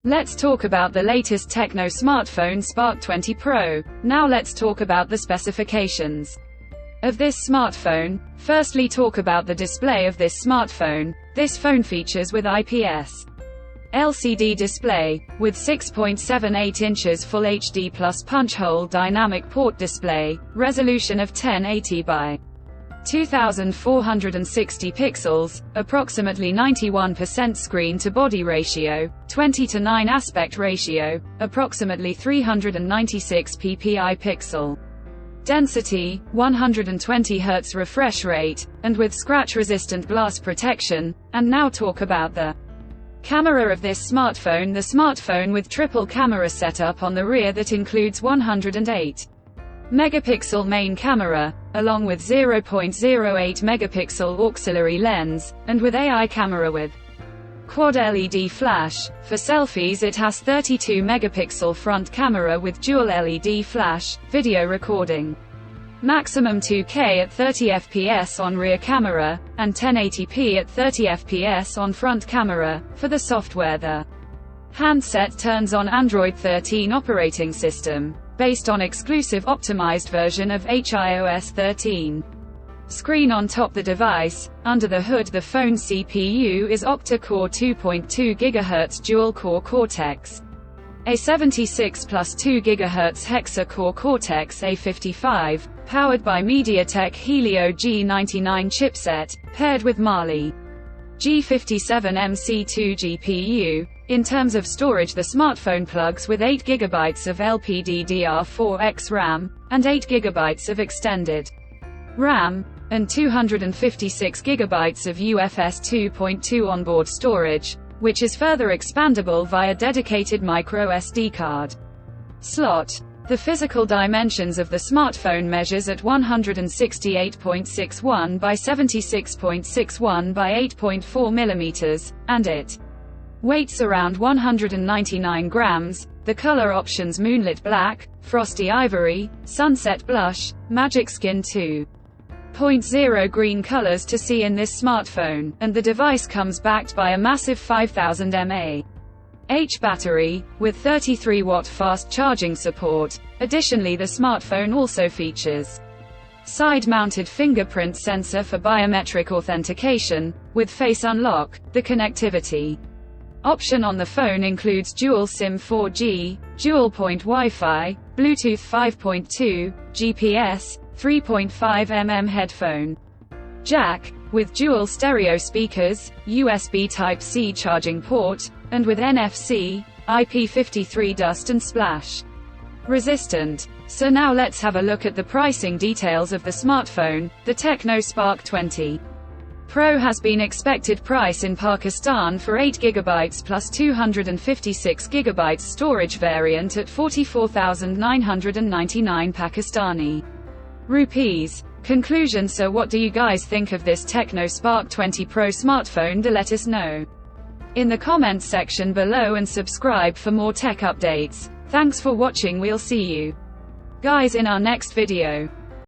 Let's talk about the latest TECNO smartphone Spark 20 Pro. Now let's talk about the specifications of this smartphone. Firstly, talk about the display of this smartphone. This phone features with IPS LCD display, with 6.78 inches Full HD plus punch-hole dynamic port display, resolution of 1080 by 2460 pixels, approximately 91% screen-to-body ratio, 20:9 aspect ratio, approximately 396 ppi pixel density, 120 Hz refresh rate, and with scratch-resistant glass protection. And now talk about the camera of this smartphone. The smartphone with triple camera setup on the rear that includes 108 megapixel main camera, along with 0.08 megapixel auxiliary lens, and with AI camera with quad LED flash. For selfies it has 32 megapixel front camera with dual LED flash, video recording, maximum 2K at 30 fps on rear camera, and 1080p at 30 fps on front camera. For the software, the handset turns on Android 13 operating system, based on exclusive optimized version of iOS 13. Screen on top the device. Under the hood, the phone CPU is octa-core 2.2 GHz dual-core Cortex A76 plus 2 GHz hexa-core Cortex A55, powered by MediaTek Helio G99 chipset, paired with Mali G57 MC2 GPU. In terms of storage, the smartphone plugs with 8 GB of LPDDR4X RAM, and 8 GB of extended RAM, and 256 GB of UFS 2.2 onboard storage, which is further expandable via dedicated microSD card slot. The physical dimensions of the smartphone measures at 168.61 by 76.61 by 8.4 mm, and it weights around 199 grams. The color options: Moonlit Black, Frosty Ivory, Sunset Blush, Magic Skin 2.0 green colors to see in this smartphone, and the device comes backed by a massive 5000 mAh battery, with 33-watt fast charging support. Additionally, the smartphone also features side-mounted fingerprint sensor for biometric authentication, with face unlock. The connectivity option on the phone includes dual SIM 4G, dual-point Wi-Fi, Bluetooth 5.2, GPS, 3.5 headphone jack, with dual stereo speakers, USB Type-C charging port, and with NFC, IP53 dust and splash resistant. So now let's have a look at the pricing details of the smartphone. The TECNO Spark 20 Pro has been expected price in Pakistan for 8 GB plus 256 GB storage variant at 44,999 Pakistani rupees. Conclusion: so what do you guys think of this TECNO Spark 20 Pro smartphone? Do let us know in the comments section below, and subscribe for more tech updates. Thanks for watching. We'll see you guys in our next video.